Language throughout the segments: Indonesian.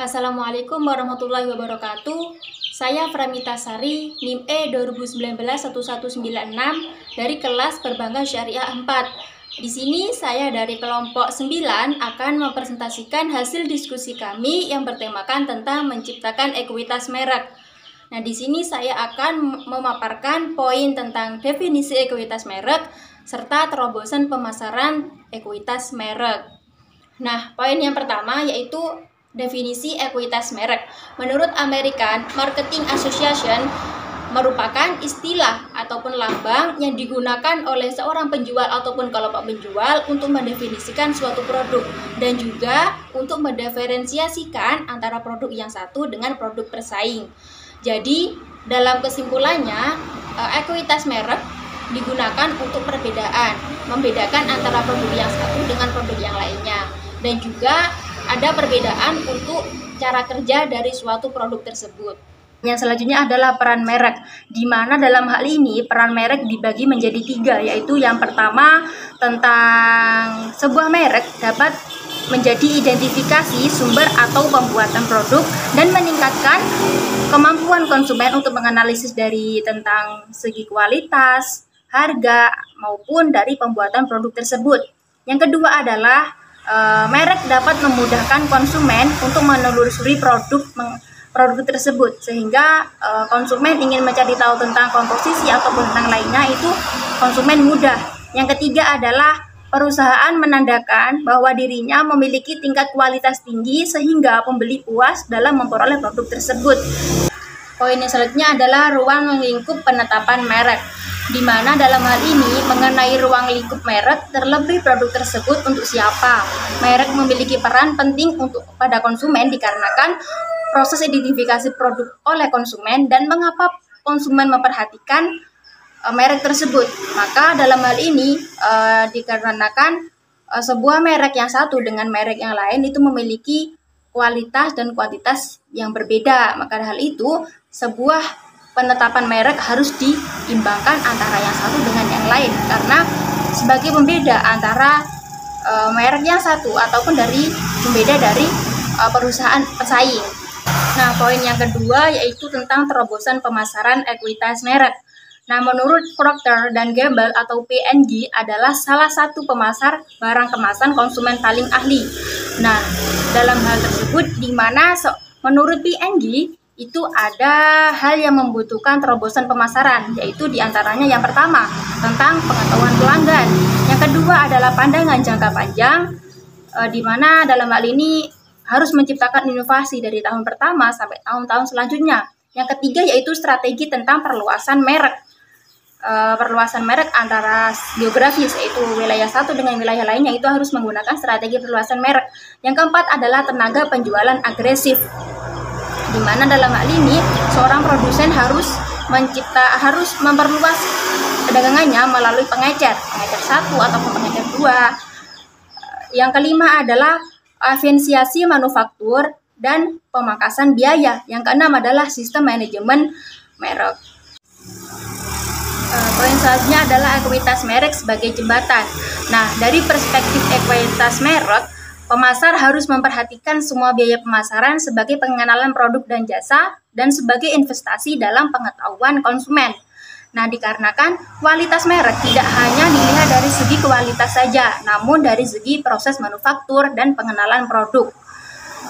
Assalamualaikum warahmatullahi wabarakatuh. Saya Pramita Sari, NIM E 2019-1196 dari kelas Perbankan Syariah 4. Di sini saya dari kelompok 9 akan mempresentasikan hasil diskusi kami yang bertemakan tentang menciptakan ekuitas merek. Nah, di sini saya akan memaparkan poin tentang definisi ekuitas merek serta terobosan pemasaran ekuitas merek. Nah, poin yang pertama yaitu definisi ekuitas merek. Menurut American Marketing Association, merupakan istilah ataupun lambang yang digunakan oleh seorang penjual ataupun kelompok penjual untuk mendefinisikan suatu produk dan juga untuk mendiferensiasikan antara produk yang satu dengan produk bersaing. Jadi, dalam kesimpulannya, ekuitas merek digunakan untuk perbedaan, membedakan antara produk yang satu dengan produk yang lainnya, dan juga ada perbedaan untuk cara kerja dari suatu produk tersebut. Yang selanjutnya adalah peran merek, di mana dalam hal ini peran merek dibagi menjadi 3, yaitu yang pertama tentang sebuah merek dapat menjadi identifikasi sumber atau pembuatan produk dan meningkatkan kemampuan konsumen untuk menganalisis dari tentang segi kualitas, harga, maupun dari pembuatan produk tersebut. Yang kedua adalah merek dapat memudahkan konsumen untuk menelusuri produk tersebut, sehingga konsumen ingin mencari tahu tentang komposisi ataupun tentang lainnya itu konsumen mudah. Yang ketiga adalah perusahaan menandakan bahwa dirinya memiliki tingkat kualitas tinggi sehingga pembeli puas dalam memperoleh produk tersebut. Poin yang selanjutnya adalah ruang lingkup penetapan merek, di mana dalam hal ini mengenai ruang lingkup merek terlebih produk tersebut untuk siapa. Merek memiliki peran penting untuk pada konsumen dikarenakan proses identifikasi produk oleh konsumen dan mengapa konsumen memperhatikan merek tersebut. Maka dalam hal ini dikarenakan sebuah merek yang satu dengan merek yang lain itu memiliki kualitas dan kuantitas yang berbeda. Maka hal itu sebuah penetapan merek harus diimbangkan antara yang satu dengan yang lain, karena sebagai pembeda antara merek yang satu ataupun pembeda dari perusahaan pesaing. Nah, poin yang kedua yaitu tentang terobosan pemasaran ekuitas merek. Nah, menurut Procter & Gamble atau P&G adalah salah satu pemasar barang kemasan konsumen paling ahli. Nah, dalam hal tersebut di mana menurut P&G itu ada hal yang membutuhkan terobosan pemasaran, yaitu diantaranya yang pertama tentang pengetahuan pelanggan, yang kedua adalah pandangan jangka panjang, di mana dalam hal ini harus menciptakan inovasi dari tahun pertama sampai tahun-tahun selanjutnya. Yang ketiga yaitu strategi tentang perluasan merek, antara geografis, yaitu wilayah satu dengan wilayah lainnya itu harus menggunakan strategi perluasan merek. Yang keempat adalah tenaga penjualan agresif, di mana dalam hal ini seorang produsen harus memperluas perdagangannya melalui pengecer satu ataupun pengecer 2. Yang kelima adalah efisiensi manufaktur dan pemangkasan biaya. Yang keenam adalah sistem manajemen merek. Poin selanjutnya adalah ekuitas merek sebagai jembatan. Nah, dari perspektif ekuitas merek, pemasar harus memperhatikan semua biaya pemasaran sebagai pengenalan produk dan jasa dan sebagai investasi dalam pengetahuan konsumen. Nah, dikarenakan kualitas merek tidak hanya dilihat dari segi kualitas saja, namun dari segi proses manufaktur dan pengenalan produk.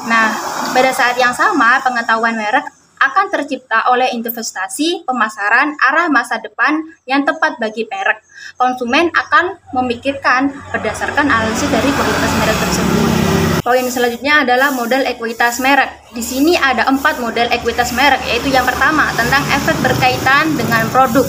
Nah, pada saat yang sama, pengetahuan merek akan tercipta oleh investasi pemasaran arah masa depan yang tepat bagi merek. Konsumen akan memikirkan berdasarkan analisis dari kualitas merek tersebut. Poin selanjutnya adalah model ekuitas merek. Di sini ada 4 model ekuitas merek, yaitu yang pertama tentang efek berkaitan dengan produk,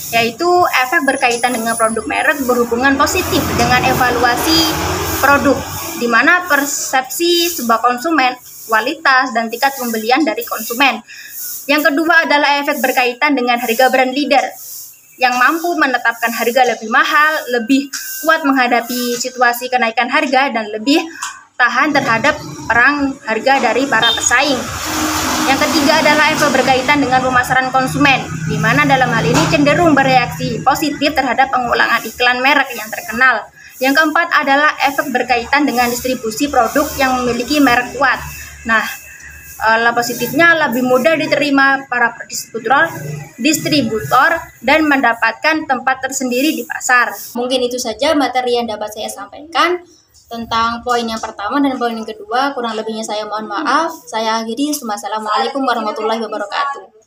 yaitu efek berkaitan dengan produk merek berhubungan positif dengan evaluasi produk, di mana persepsi sebuah konsumen, kualitas, dan tingkat pembelian dari konsumen. Yang kedua adalah efek berkaitan dengan harga brand leader, yang mampu menetapkan harga lebih mahal, lebih kuat menghadapi situasi kenaikan harga, dan lebih tahan terhadap perang harga dari para pesaing. Yang ketiga adalah efek berkaitan dengan pemasaran konsumen, di mana dalam hal ini cenderung bereaksi positif terhadap pengulangan iklan merek yang terkenal. Yang keempat adalah efek berkaitan dengan distribusi produk yang memiliki merek kuat. Nah, positifnya lebih mudah diterima para distributor dan mendapatkan tempat tersendiri di pasar. Mungkin itu saja materi yang dapat saya sampaikan tentang poin yang pertama dan poin yang kedua. Kurang lebihnya saya mohon maaf. Saya akhiri. Wassalamualaikum warahmatullahi wabarakatuh.